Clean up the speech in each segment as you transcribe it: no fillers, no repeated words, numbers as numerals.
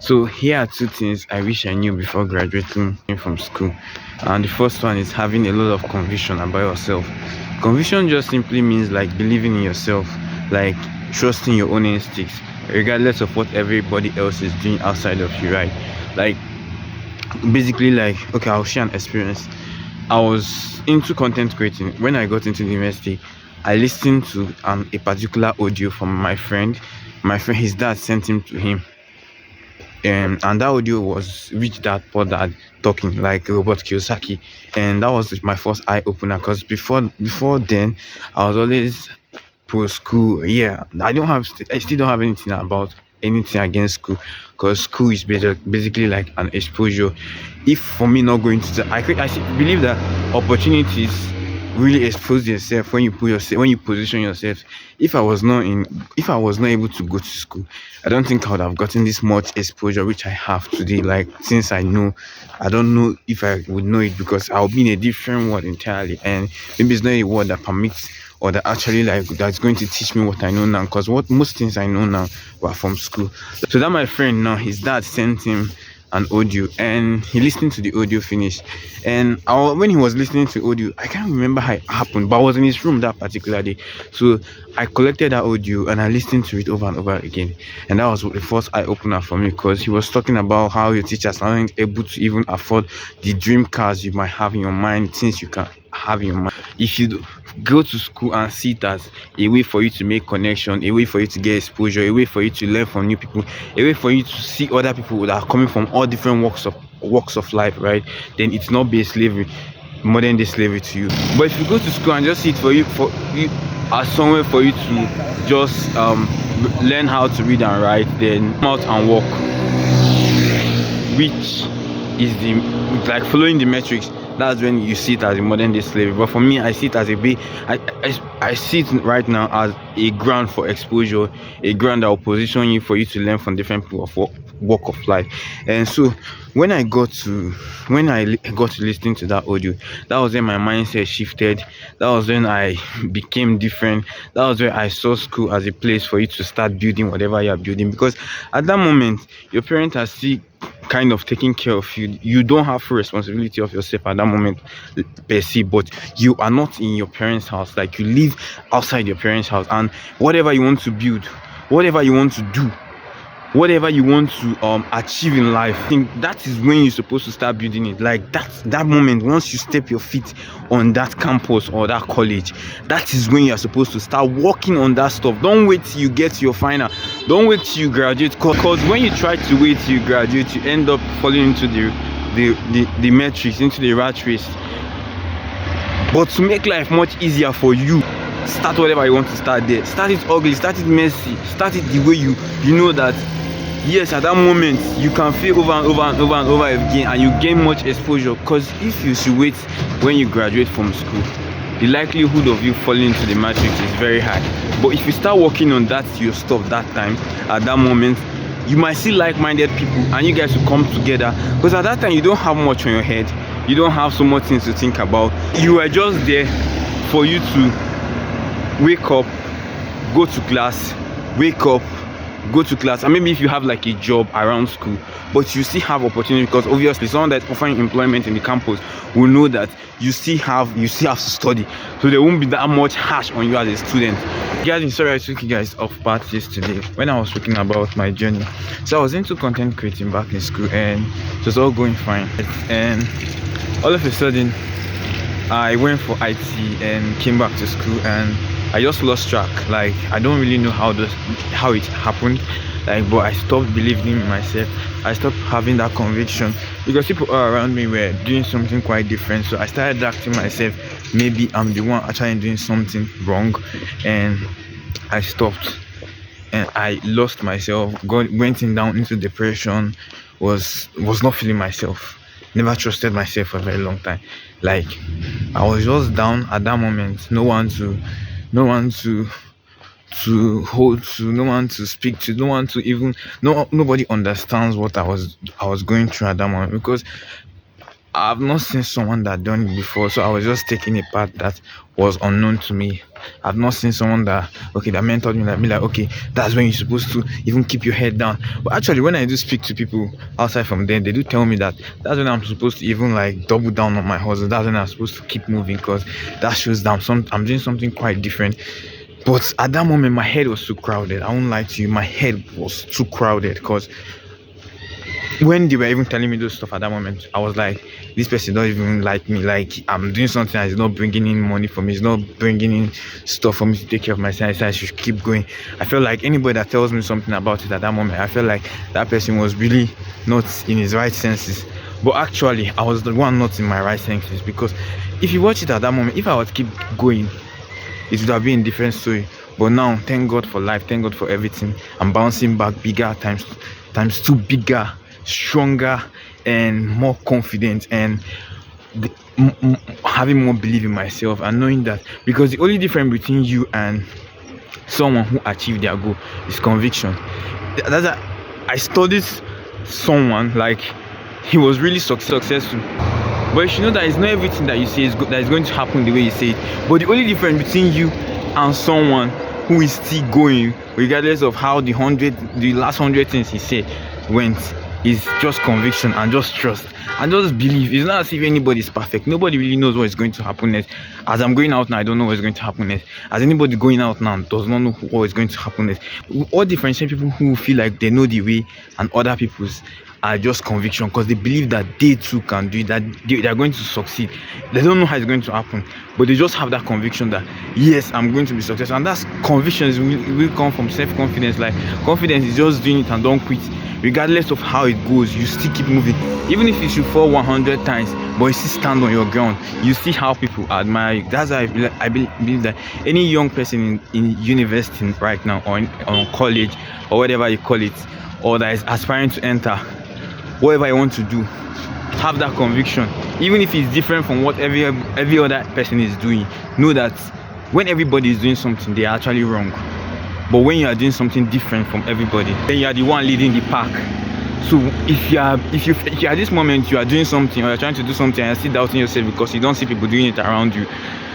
So here are two things I wish I knew before graduating from school. And the first one is having a lot of conviction about yourself. Conviction just simply means like believing in yourself, like trusting your own instincts, regardless of what everybody else is doing outside of you, right? Like basically, like, okay, I'll share an experience. I was into content creating when I got into the university. I listened to a particular audio from my friend. His dad sent him to him, and that audio was Rich Dad Poor Dad talking like Robert Kiyosaki, and that was my first eye opener. Because before then, I was always pro school. Yeah, I still don't have anything against school, because school is basically like an exposure. If for me not going to believe that opportunities really expose yourself when you position yourself. If I was not able to go to school, I don't think I would have gotten this much exposure which I have today. Like, since I don't know if I would know it, because I'll be in a different world entirely, and maybe it's not a world that permits or that actually like that's going to teach me what I know now, because what most things I know now were from school. So that my friend now, his dad sent him an audio, and he listened to the audio finish. And when he was listening to audio, I can't remember how it happened, but I was in his room that particular day. So I collected that audio and I listened to it over and over again, and that was the first eye opener for me, because he was talking about how your teachers aren't able to even afford the dream cars you might have in your mind, things you can have in your mind. If you go to school and see it as a way for you to make connection, a way for you to get exposure, a way for you to learn from new people, a way for you to see other people that are coming from all different walks of life, right? Then it's not base slavery, modern day slavery to you. But if you go to school and just see it for you as somewhere for you to just learn how to read and write, then come out and work, which is like following the metrics, that's when you see it as a modern day slavery. But for me, I see it as I see it right now as a ground for exposure, a ground that will position you for you to learn from different people of walk of life. And so when I got to listening to that audio, that was when my mindset shifted. That was when I became different. That was where I saw school as a place for you to start building whatever you're building, because at that moment your parents are still kind of taking care of you. You don't have full responsibility of yourself at that moment per se, but you are not in your parents' house. Like, you live outside your parents' house, and whatever you want to build, whatever you want to do, whatever you want to achieve in life, I think that is when you're supposed to start building it. Like, that moment, once you step your feet on that campus or that college, that is when you're supposed to start working on that stuff. Don't wait till you get your final, don't wait till you graduate, because when you try to wait till you graduate, you end up falling into the metrics, into the rat race. But to make life much easier for you, start whatever you want to start there. Start it ugly, start it messy, start it the way you know that, yes, at that moment you can fail over and over and over and over again, and you gain much exposure. Because if you should wait when you graduate from school, the likelihood of you falling into the matrix is very high. But if you start working on that your stuff that time, at that moment, you might see like-minded people and you guys will come together, because at that time you don't have much on your head, you don't have so much things to think about. You are just there for you to wake up, go to class, wake up, go to class. And maybe if you have like a job around school, but you still have opportunity, because obviously someone that's offering employment in the campus will know that you still have to study, so there won't be that much harsh on you as a student. Guys, sorry I took you guys off path yesterday when I was talking about my journey. So I was into content creating back in school, and it was all going fine, and all of a sudden I went for IT and came back to school, and I just lost track. Like, I don't really know how it happened. Like, but I stopped believing in myself. I stopped having that conviction, because people around me were doing something quite different. So I started asking myself, maybe I'm the one actually doing something wrong, and I stopped, and I lost myself. Went down into depression. Was not feeling myself. Never trusted myself for a very long time. Like, I was just down at that moment. No one to hold to, no one to speak to, nobody understands what I was going through at that moment, because I've not seen someone that done it before, so I was just taking a path that was unknown to me. I've not seen someone that mentored me like okay, that's when you're supposed to even keep your head down. But actually, when I do speak to people outside from them, they do tell me that that's when I'm supposed to even like double down on my hustle. That's when I'm supposed to keep moving, because that shows that I'm doing something quite different. But at that moment, my head was too crowded. I won't lie to you, my head was too crowded, because when they were even telling me those stuff at that moment, I was like, this person don't even like me. Like, I'm doing something that is not bringing in money for me, it's not bringing in stuff for me to take care of myself, so I should keep going. I felt like anybody that tells me something about it at that moment, I felt like that person was really not in his right senses. But actually, I was the one not in my right senses, because if you watch it at that moment, if I was to keep going, it would have been a different story. But now, thank God for life, thank God for everything. I'm bouncing back bigger, times two, bigger, stronger, and more confident, and having more belief in myself, and knowing that, because the only difference between you and someone who achieved their goal is conviction. I studied someone, like, he was really successful, but you should know that it's not everything that you say is good that is going to happen the way you say it. But the only difference between you and someone who is still going, regardless of how the last 100 things he said went, is just conviction and just trust and just believe. It's not as if anybody is perfect. Nobody really knows what is going to happen next. As I'm going out now, I don't know what is going to happen next. As anybody going out now does not know what is going to happen next. What differentiates people who feel like they know the way and other people's are just conviction, because they believe that they too can do it, that they are going to succeed. They don't know how it's going to happen, but they just have that conviction that yes, I'm going to be successful. And that's convictions will come from self-confidence. Like, confidence is just doing it and don't quit. Regardless of how it goes, you still keep moving. Even if you should fall 100 times, but you still stand on your ground, you see how people admire you. That's why I believe that any young person in university right now, or in college, or whatever you call it, or that is aspiring to enter whatever you want to do, have that conviction. Even if it's different from what every other person is doing, know that when everybody is doing something, they are actually wrong. But when you are doing something different from everybody, then you are the one leading the pack. So if you are at this moment you are doing something, or you're trying to do something, and you're still doubting yourself because you don't see people doing it around you,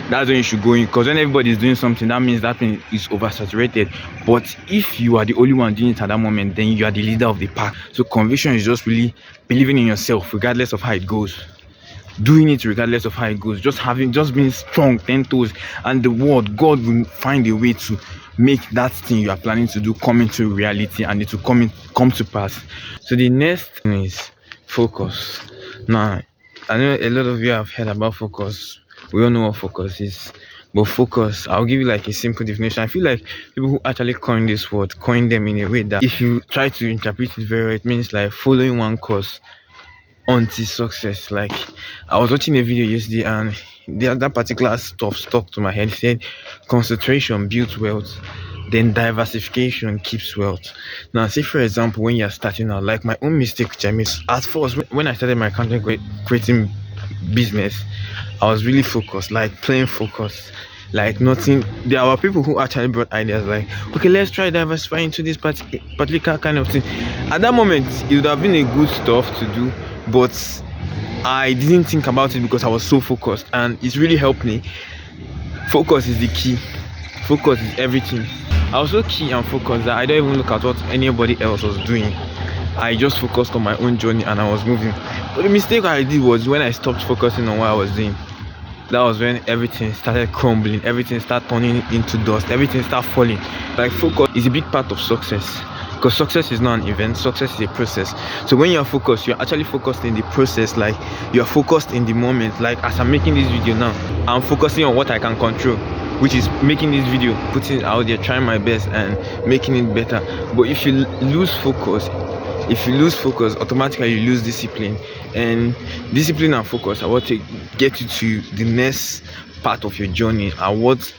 that's when you should go in. Because when everybody is doing something, that means that thing is oversaturated. But if you are the only one doing it at that moment, then you are the leader of the pack. So conviction is just really believing in yourself regardless of how it goes, doing it regardless of how it goes, just being strong, 10 toes, and the word God will find a way to make that thing you are planning to do come into reality, and it will come to pass. So the next thing is focus. Now, I know a lot of you have heard about focus. We all know what focus is, but focus, I'll give you like a simple definition. I feel like people who actually coin this word coin them in a way that if you try to interpret it very well, it means like following one course until success. Like, I was watching a video yesterday, and that particular stuff stuck to my head. It said concentration builds wealth, then diversification keeps wealth. Now, say for example, when you're starting out, like my own mistake which I made at first when I started my content creating business, I was really focused, like plain focused, like nothing. There were people who actually brought ideas like, okay, let's try diversifying into this particular kind of thing. At that moment, it would have been a good stuff to do, but I didn't think about it because I was so focused, and it's really helped me. Focus is the key. Focus is everything. I was so key and focused that I don't even look at what anybody else was doing. I just focused on my own journey and I was moving. But the mistake I did was when I stopped focusing on what I was doing. That was when everything started crumbling, everything started turning into dust, everything started falling. Like, focus is a big part of success, because success is not an event, success is a process. So when you're focused, you're actually focused in the process. Like, you're focused in the moment. Like, as I'm making this video now, I'm focusing on what I can control, which is making this video, putting it out there, trying my best and making it better. But if you lose focus, automatically you lose discipline, and discipline and focus are what get you to the next part of your journey, and what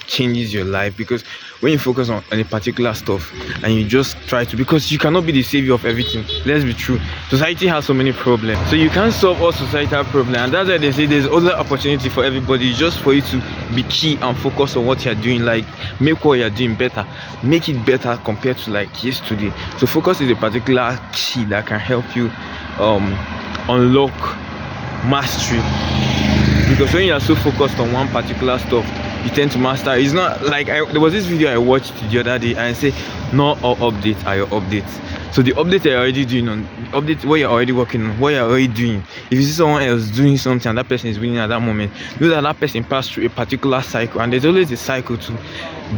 changes your life. Because when you focus on a particular stuff and you just try to, because you cannot be the savior of everything, let's be true. Society has so many problems, so you can't solve all societal problems, and that's why they say there's other opportunity for everybody, just for you to be key and focus on what you're doing. Like, make what you're doing better, make it better compared to like yesterday. So focus is a particular key that can help you unlock mastery, because when you are so focused on one particular stuff, you tend to master. It's not like there was this video I watched the other day and I say not all updates are your updates. So the update you're already doing on update, what you're already working on, what you're already doing, if you see someone else doing something and that person is winning at that moment, know that that person passed through a particular cycle, and there's always a cycle to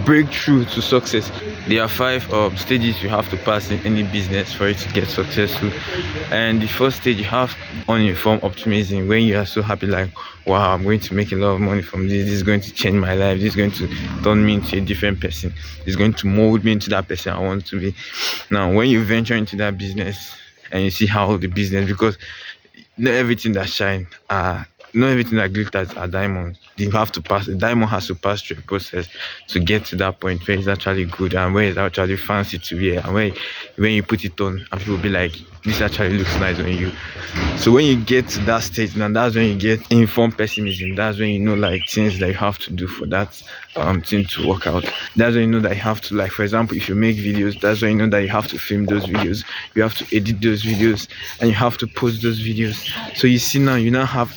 break through to success. There are 5 stages you have to pass in any business for it to get successful. And the first stage, you have uninformed optimism, when you are so happy, like, wow, I'm going to make a lot of money from this is going to change my life, this is going to turn me into a different person, it's going to mold me into that person I want to be. Now when you venture into that business and you see how the business, because not everything that shine not everything that glitters are diamonds. You have to pass, the diamond has to pass through a process to get to that point where it's actually good and where it's actually fancy to wear, and when you put it on and people will be like, this actually looks nice on you. So when you get to that stage, now that's when you get informed pessimism. That's when you know like things that you have to do for that thing to work out. That's when you know that you have to, like, for example, if you make videos, that's when you know that you have to film those videos, you have to edit those videos, and you have to post those videos. So you see, now you now have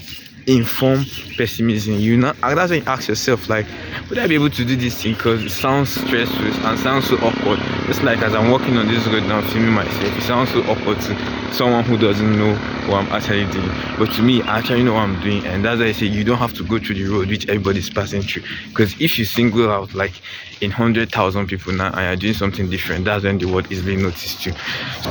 informed pessimism. That's when you ask yourself, like, would I be able to do this thing? Because it sounds stressful and sounds so awkward. Just like as I'm walking on this road now filming myself, it sounds so awkward to someone who doesn't know what I'm actually doing. But to me, I actually know what I'm doing, and that's why I say you don't have to go through the road which everybody's passing through. Because if you single out like in 100,000 people now and you're doing something different, that's when the world easily noticed you.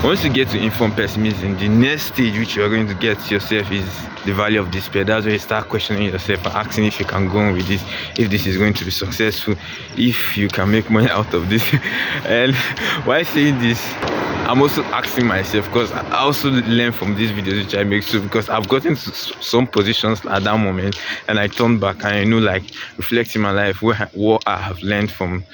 Once you get to informed pessimism, the next stage which you're going to get to yourself is the valley of despair. That's where you start questioning yourself and asking if you can go on with this, if this is going to be successful, if you can make money out of this. And why saying this, I'm also asking myself, because I also learn from these videos which I make too, because I've gotten to some positions at that moment and I turn back and I know, like, reflecting my life, what I have learned from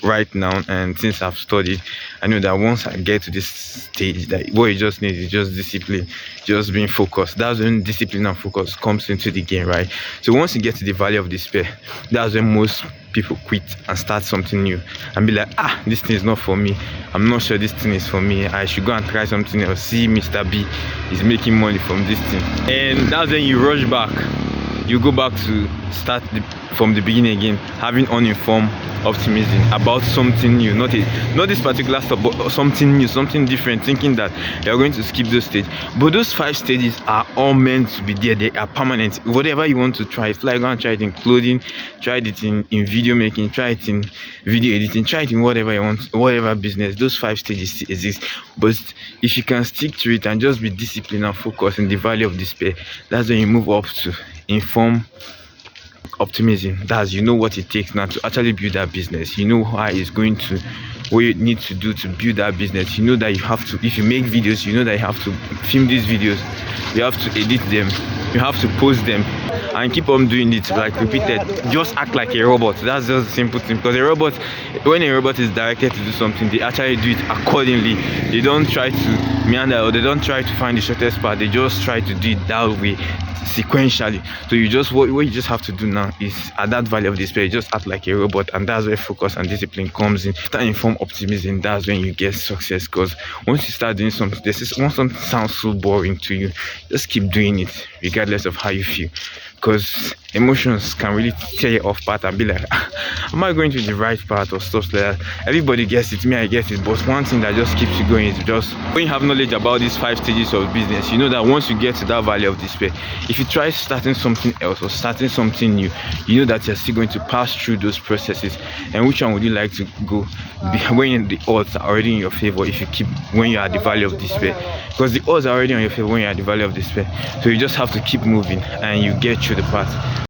right now and since I've studied, I know that once I get to this stage, that what you just need is just discipline, just being focused. That's when discipline and focus comes into the game, right? So once you get to the valley of despair, that's when most people quit and start something new and be like, this thing is not for me, I'm not sure this thing is for me, I should go and try something else. See, Mr. B is making money from this thing, and that's when you rush back, you go back to start from the beginning again, having uninformed optimism about something new, not this particular stuff, but something new, something different, thinking that you're going to skip those stages. But those 5 stages are all meant to be there, they are permanent. Whatever you want to try, if like, go and try it in clothing, try it in video making, try it in video editing, try it in whatever you want, whatever business, those 5 stages exist. But if you can stick to it and just be disciplined and focused in the valley of despair, that's when you move up to inform optimism. That's, you know what it takes now to actually build that business, you know how it's going to, what you need to do to build that business. You know that you have to, if you make videos, you know that you have to film these videos, you have to edit them, you have to post them, and keep on doing it, like, repeated. Just act like a robot. That's just a simple thing, because a robot, when a robot is directed to do something, they actually do it accordingly. They don't try to meander, or they don't try to find the shortest path, they just try to do it that way, sequentially. So you just, what you just have to do now is, at that valley of despair, you just act like a robot, and that's where focus and discipline comes in. Start inform optimism, that's when you get success. Because once you start doing something, once something sounds so boring to you, just keep doing it regardless of how you feel, because emotions can really tear you off path and be like, am I going to the right path, or stuff like that. Everybody gets it, me I get it, but one thing that just keeps you going is just, when you have knowledge about these 5 stages of business, you know that once you get to that valley of despair, if you try starting something else or starting something new, you know that you're still going to pass through those processes. And which one would you like to go when the odds are already in your favor, if you keep, when you're at the valley of despair? Because the odds are already on your favor when you're at the valley of despair, so you just have to keep moving and you get through the path.